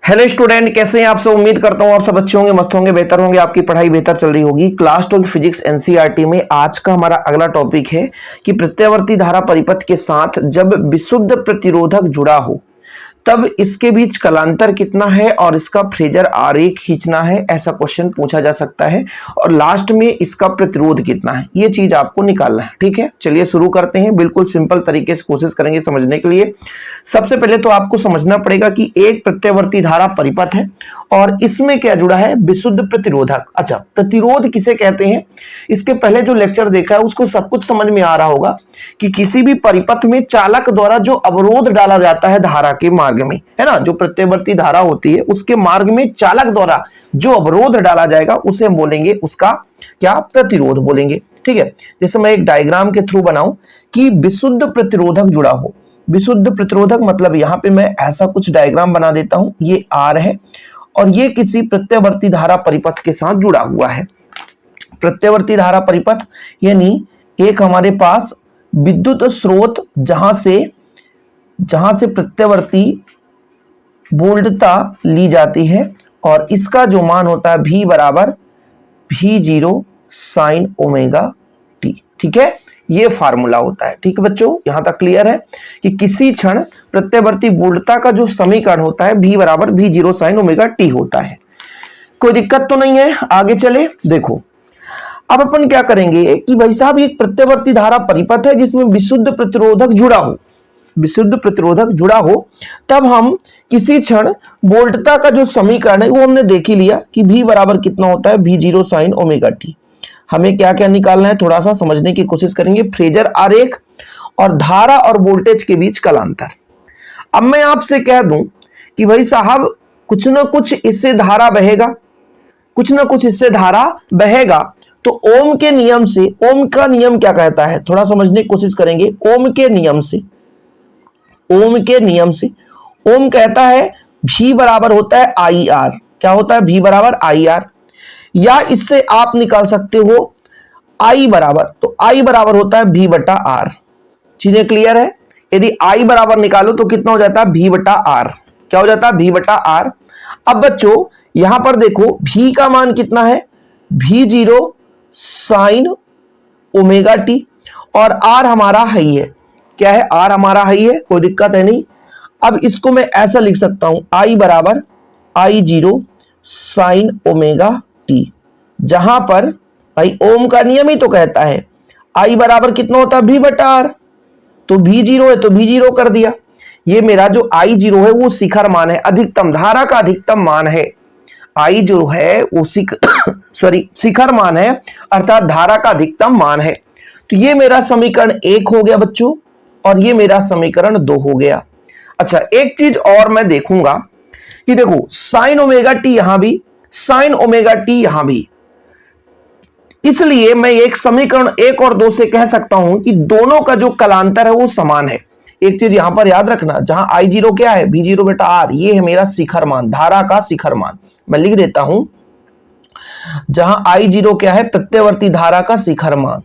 Hello student, कैसे हैं आप सब। उम्मीद करता हूं आप सब अच्छे होंगे, मस्त होंगे, बेहतर होंगे, आपकी पढ़ाई बेहतर चल रही होगी। क्लास 12 फिजिक्स एनसीईआरटी में आज का हमारा अगला टॉपिक है कि प्रत्यावर्ती धारा परिपथ के साथ जब विशुद्ध प्रतिरोधक जुड़ा हो तब इसके बीच कलांतर कितना है और इसका फेजर आरेख खींचना है, ऐसा क्वेश्चन पूछा जा सकता है। और लास्ट में इसका प्रतिरोध कितना है, ये चीज आपको निकालना है। ठीक है, चलिए शुरू करते हैं। बिल्कुल सिंपल तरीके से कोशिश करेंगे समझने के लिए। सबसे पहले तो आपको समझना पड़ेगा कि एक प्रत्यावर्ती धारा परिपथ है और इसमें क्या जुड़ा है, विशुद्ध प्रतिरोधक। अच्छा, प्रतिरोध किसे कहते हैं, इसके पहले जो लेक्चर देखा है उसको सब कुछ समझ में आ रहा होगा कि किसी भी परिपथ में चालक द्वारा जो अवरोध डाला जाता है धारा के मार्ग में, है ना, जो प्रत्यावर्ती धारा होती है उसके मार्ग में चालक द्वारा जो अवरोध डाला जाएगा उसे हम बोलेंगे, उसका क्या, प्रतिरोध बोलेंगे। ठीक है, जैसे मैं एक डायग्राम के थ्रू बनाऊं कि विशुद्ध प्रतिरोधक जुड़ा हो। विशुद्ध प्रतिरोधक मतलब यहां पे मैं ऐसा कुछ डायग्राम बना देता हूं, ये आर है और ये किसी प्रत्यावर्ती धारा परिपथ के साथ जुड़ा हुआ है। प्रत्यावर्ती धारा परिपथ यानी एक हमारे पास विद्युत स्रोत जहां से प्रत्यावर्ती वोल्टता ली जाती है और इसका जो मान होता है V बराबर V0 साइन ओमेगा टी। ठीक है, ये फार्मूला होता है। ठीक है बच्चों, यहां तक क्लियर है कि किसी क्षण प्रत्यावर्ती वोल्टता का जो समीकरण होता है V बराबर V0 साइन ओमेगा टी होता है। कोई दिक्कत तो नहीं है, आगे चले। देखो अब अपन क्या करेंगे कि भाई साहब एक प्रत्यावर्ती धारा परिपथ है जिसमें विशुद्ध प्रतिरोधक जुड़ा हो, विशुद्ध प्रतिरोधक जुड़ा हो, तब हम किसी क्षण वोल्टता का जो समीकरण है वो हमने देख ही लिया कि V बराबर कितना होता है, V0 साइन ओमेगा टी। हमें क्या क्या निकालना है, थोड़ा सा समझने की कोशिश करेंगे। फेजर आरेख और धारा और वोल्टेज के बीच कलांतर। अब मैं आपसे कह दूं कि भाई साहब कुछ ना कुछ इससे धारा बहेगा, कुछ ना कुछ इससे धारा बहेगा, तो ओम के नियम से, ओम का नियम क्या कहता है, थोड़ा समझने की कोशिश करेंगे। ओम के नियम से, ओम के नियम से ओम कहता है V बराबर होता है आई आर। क्या होता है, V बराबर आई आर। या इससे आप निकाल सकते हो I बराबर, तो I बराबर होता है V बटा आर। चीजें क्लियर है। यदि I बराबर निकालो तो कितना हो जाता है, V बटा आर। क्या हो जाता है, V बटा आर। अब बच्चों यहां पर देखो V का मान कितना है, V0 साइन ओमेगा टी और R हमारा हाई है। क्या है, R हमारा हाई है, कोई दिक्कत है नहीं। अब इसको मैं ऐसा लिख सकता हूं, I बराबर I0 साइन ओमेगा टी, जहां पर भाई ओम का नियम ही तो कहता है I बराबर कितना होता है, V बटा आर। तो V0 है तो V0 कर दिया। ये मेरा जो I0 है वो शिखर मान है, अधिकतम धारा का अधिकतम मान है। I जो है वो शिखर मान है, अर्थात धारा का अधिकतम मान है। तो ये मेरा समीकरण 1 हो गया बच्चों और ये मेरा समीकरण 2 हो गया। अच्छा, एक चीज और मैं देखूंगा कि देखो साइन ओमेगा टी यहां भी, साइन ओमेगा टी यहां भी, इसलिए मैं एक समीकरण 1 और 2 से कह सकता हूं कि दोनों का जो कलांतर है वो समान है। एक चीज यहां पर याद रखना, जहां I0 क्या है, V0 बटा आर, ये है मेरा शिखर मान, धारा का शिखर मान। मैं लिख देता हूं, जहां I0 क्या है, प्रत्यावर्ती धारा का शिखर मान,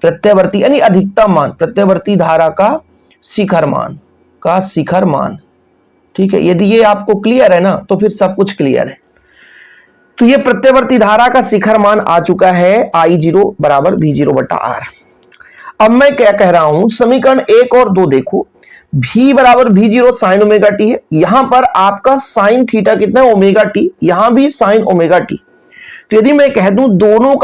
प्रत्यावर्ती यानी अधिकतम मान, प्रत्यावर्ती धारा का शिखर मान। ठीक है, यदि ये आपको क्लियर है ना तो फिर सब कुछ क्लियर है। तो ये प्रत्यावर्ती धारा का शिखर मान आ चुका है I0 बराबर V0 बटा आर। अब मैं क्या कह रहा हूं, समीकरण 1 और 2 देखो, V बराबर V0 साइन ओमेगा टी है, यहां पर आपका साइन थीटा कितना है, ओमेगा टी, यहां भी साइन ओमेगा टी। तो यदि मैं कह दूं दोनों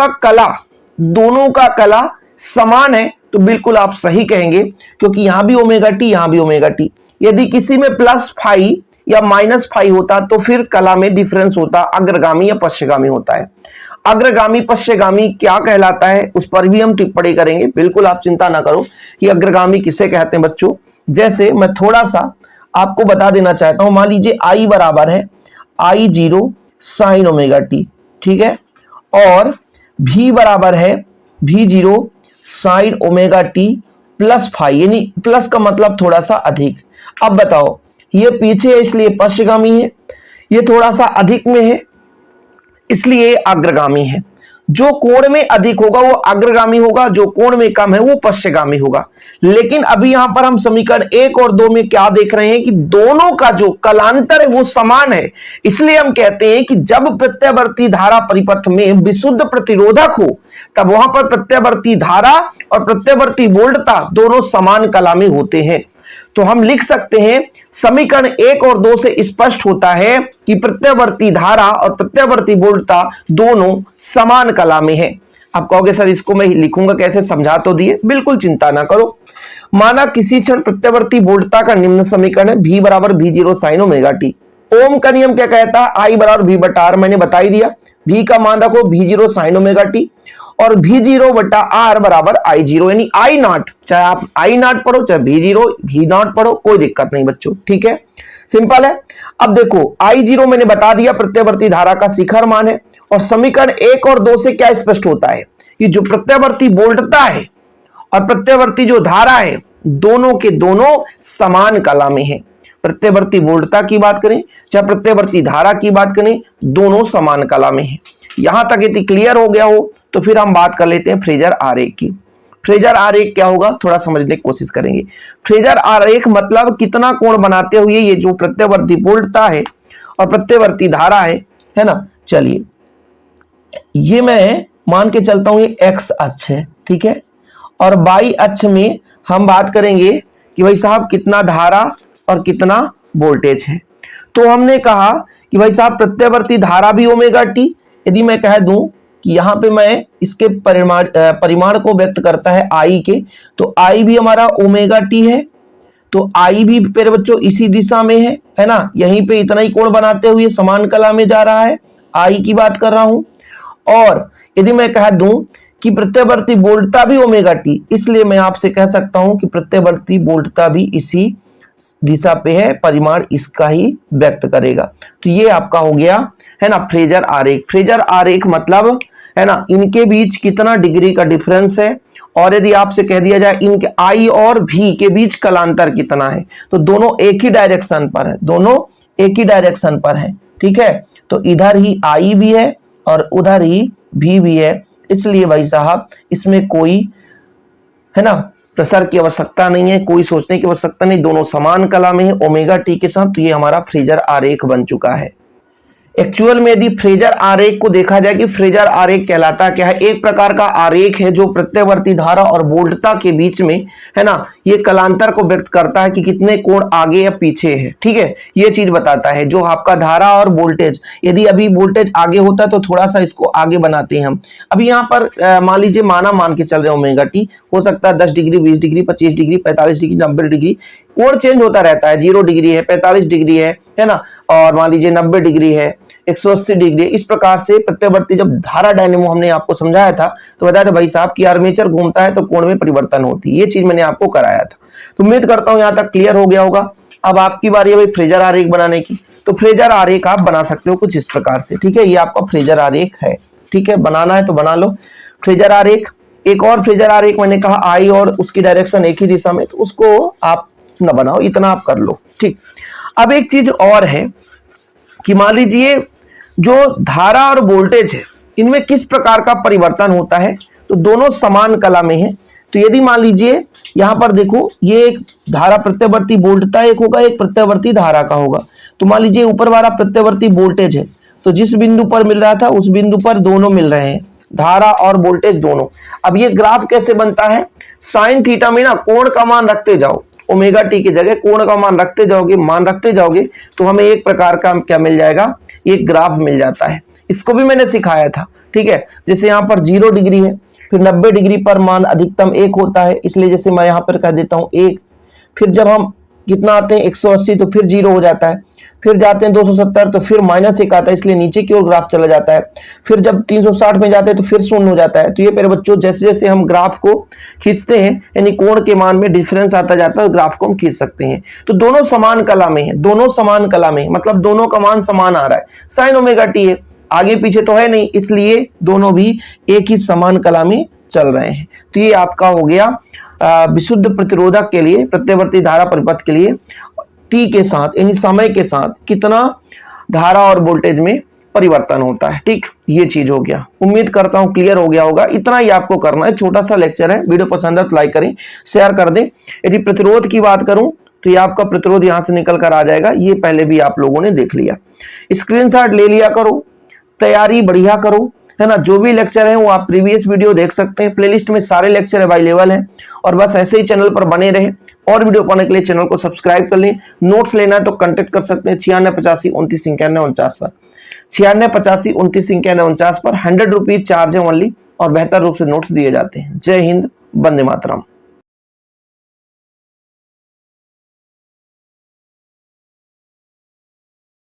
का कला समान है तो बिल्कुल आप सही कहेंगे, क्योंकि यहां भी ओमेगा टी, यहां भी ओमेगा टी। यदि किसी में प्लस फाई या माइनस फाई होता तो फिर कला में डिफरेंस होता, अग्रगामी या पश्चगामी होता है। अग्रगामी पश्चगामी क्या कहलाता है उस पर भी हम टिप्पणी करेंगे, बिल्कुल आप चिंता ना करो कि अग्रगामी किसे कहते हैं बच्चों। जैसे मैं थोड़ा सा आपको बता देना चाहता हूं, मान लीजिए I बराबर है I0 साइन ओमेगा टी, ठीक है, और V बराबर है V0 sine omega T plus phi, यानी प्लस का मतलब थोड़ा सा अधिक। अब बताओ, ये पीछे है इसलिए पश्चगामी है, ये थोड़ा सा अधिक में है इसलिए अग्रगामी है। जो कोण में अधिक होगा वो अग्रगामी होगा, जो कोण में कम है वो पश्चगामी होगा। लेकिन अभी यहां पर हम समीकरण 1 और 2 में क्या देख रहे हैं कि दोनों का जो कलांतर है वो समान है। इसलिए हम कहते हैं कि जब प्रत्यावर्ती धारा परिपथ में विशुद्ध प्रतिरोधक हो तब वहां पर प्रत्यावर्ती धारा और प्रत्यावर्ती वोल्टता दोनों समान कला में होते हैं। तो हम लिख सकते हैं समीकरण 1 और 2 से स्पष्ट होता है कि प्रत्यावर्ती धारा और प्रत्यावर्ती वोल्टता दोनों समान कला में है। आप कहोगे सर इसको मैं लिखूंगा कैसे, समझा तो दिए, बिल्कुल चिंता ना करो। माना किसी क्षण प्रत्यावर्ती वोल्टता का निम्न समीकरण है V बराबर V0 sin ओमेगा टी। ओम का नियम क्या कहता है, I बराबर V बटा R, मैंने बता ही दिया। V का मान रखो V0 sin ओमेगा टी और V0 बटा R बराबर I0 यानी I नॉट, चाहे आप I नॉट पढ़ो चाहे V0 V नॉट पढ़ो, कोई दिक्कत नहीं बच्चों, ठीक है, सिंपल है। अब देखो I0 मैंने बता दिया प्रत्यावर्ती धारा का शिखर मान है, और समीकरण 1 और 2 से क्या स्पष्ट होता है कि जो प्रत्यावर्ती वोल्टता है और प्रत्यावर्ती जो धारा है दोनों के दोनों समान कला में है। प्रत्यावर्ती वोल्टता की बात करें चाहे प्रत्यावर्ती धारा की बात करें, दोनों समान कला में है। यहां तक यदि क्लियर हो गया हो तो फिर हम बात कर लेते हैं फ्रेजर आरेख की। फ्रेजर आरेख क्या होगा थोड़ा समझने की कोशिश करेंगे। फ्रेजर आरेख मतलब कितना कोण बनाते हुए ये जो प्रत्यावर्ती वोल्टता है और प्रत्यावर्ती धारा है ना। चलिए ये मैं मान के चलता हूं ये एक्स अक्ष है, ठीक है, और वाई अक्ष में हम बात करेंगे कि भाई साहब कितना धारा और कितना वोल्टेज है। तो हमने कहा कि भाई साहब प्रत्यावर्ती धारा भी ओमेगा टी, यदि मैं कह दूं कि यहां पे मैं इसके परिमाण को व्यक्त करता है आई के, तो आई भी हमारा ओमेगा टी है, तो आई भी मेरे बच्चों इसी दिशा में है ना, यहीं पे इतना ही कोण बनाते हुए समान कला में जा रहा है, आई की बात कर रहा हूं। और यदि मैं कह दूं कि प्रत्यावर्ती वोल्टता भी ओमेगा टी, इसलिए मैं आपसे कह सकता हूं कि प्रत्यावर्ती वोल्टता भी इसी दिशा पे है, परिमाण इसका ही व्यक्त करेगा। तो ये आपका हो गया है ना फ्रेजर आरेख। फ्रेजर आरेख मतलब है ना इनके बीच कितना डिग्री का डिफरेंस है, और यदि आपसे कह दिया जाए इनके आई और भी के बीच कलांतर कितना है, तो दोनों एक ही डायरेक्शन पर है, दोनों एक ही डायरेक्शन पर है, ठीक है। तो इधर ही आई भी है और उधर ही भी है, इसलिए भाई साहब इसमें कोई है ना प्रसार की आवश्यकता नहीं है, कोई सोचने की आवश्यकता नहीं, दोनों समान कला में है ओमेगा टी के साथ। तो ये हमारा फ्रेजर आरेख बन चुका है। एक्चुअल में यदि फ्रेजर आरेख को देखा जाए कि फ्रेजर आरेख कहलाता क्या है, एक प्रकार का आरेख है जो प्रत्यावर्ती धारा और वोल्टता के बीच में है ना ये कलांतर को व्यक्त करता है कि कितने कोण आगे या पीछे है, ठीक है, ये चीज बताता है। जो आपका धारा और वोल्टेज, यदि अभी वोल्टेज आगे होता है तो थोड़ा सा इसको आगे बनाते हैं हम। अभी यहाँ पर मान लीजिए मान के चल रहे ओमेगा टी, हो सकता है 10 degree 20 degree 25 degree 45 degree 90 degree कोण चेंज होता रहता है, 0 डिग्री है 45 डिग्री है ना, और मान लीजिए 90 डिग्री है 180 डिग्री। इस प्रकार से प्रत्यावर्ती जब धारा डायनेमो हमने आपको समझाया था तो बताया था भाई साहब कि आर्मेचर घूमता है तो कोण में परिवर्तन होती है, ये चीज मैंने आपको कराया था। तो उम्मीद करता हूं यहां तक क्लियर हो गया होगा। अब आपकी बारी है भाई फ्रेजर आरेख बनाने की। तो फ्रेजर आरेख आप बना सकते हो कुछ इस प्रकार से, ठीक है, ये आपका फ्रेजर आरेख है, ठीक है, बनाना है तो बना लो फ्रेजर आरेख। एक और फ्रेजर आरेख मैंने कहा आई और उसकी डायरेक्शन एक ही दिशा में, तो उसको आप न बनाओ, इतना आप कर लो, ठीक। अब एक चीज और है कि मान लीजिए जो धारा और वोल्टेज है इनमें किस प्रकार का परिवर्तन होता है, तो दोनों समान कला में है। तो यदि मान लीजिए यहां पर देखो ये एक धारा प्रत्यावर्ती वोल्टता एक होगा, एक प्रत्यावर्ती धारा का होगा। तो मान लीजिए ऊपर वाला प्रत्यावर्ती वोल्टेज है, तो जिस बिंदु पर मिल रहा था उस बिंदु पर दोनों मिल रहे हैं, धारा और वोल्टेज दोनों। अब ये ग्राफ कैसे बनता है, साइन थीटा में ना कोण का मान रखते जाओ, ओमेगा टी की जगह कोण का मान रखते जाओगे तो हमें एक प्रकार का क्या मिल जाएगा, एक ग्राफ मिल जाता है। इसको भी मैंने सिखाया था, ठीक है। जैसे यहाँ पर 0 डिग्री है, फिर 90 डिग्री पर मान अधिकतम 1 होता है, इसलिए जैसे मैं यहाँ पर कह देता हूँ 1। फिर जब हम कितना आते हैं 180 तो फिर 0 हो जाता है, फिर जाते हैं 270 तो फिर -1 आता है, इसलिए नीचे की ओर ग्राफ चला जाता है। फिर जब 360 में जाते हैं तो फिर 0 हो जाता है। तो ये मेरे बच्चों जैसे जैसे हम ग्राफ को खींचते हैं यानी कोण के मान में डिफरेंस आता जाता है, ग्राफ को हम खींच सकते हैं। तो दोनों समान कला में है, दोनों समान कला में, मतलब दोनों का मान समान आ रहा है। साइन ओमेगा टी है, आगे पीछे तो है नहीं, इसलिए दोनों भी एक ही समान कला में चल रहे हैं। तो ये आपका हो गया विशुद्ध प्रतिरोधक के लिए, प्रत्यावर्ती धारा परिपथ के लिए टी के साथ यानी समय के साथ कितना धारा और वोल्टेज में परिवर्तन होता है। ठीक, ये चीज हो गया। उम्मीद करता हूं क्लियर हो गया होगा। इतना ही आपको करना है, छोटा सा लेक्चर है। वीडियो पसंद है तो लाइक करें, शेयर कर दें। यदि प्रतिरोध की बात करूं तो ये आपका प्रतिरोध यहां से निकल कर आ जाएगा, ये पहले भी आप लोगों ने देख लिया। स्क्रीनशॉट ले लिया करो, तैयारी बढ़िया करो, है ना। जो भी लेक्चर है वो आप प्रीवियस वीडियो देख सकते हैं, प्लेलिस्ट में सारे लेक्चर अवेलेबल हैं। और बस ऐसे ही चैनल पर बने रहे। और वीडियो पाने के लिए चैनल को सब्सक्राइब कर लें। नोट्स लेना है तो कांटेक्ट कर सकते हैं 9685293949 पर, 9685293949 पर। 100 रुपीज चार्ज है ओनली, और बेहतर रूप से नोट्स दिए जाते हैं। जय हिंद, वंदे मातरम।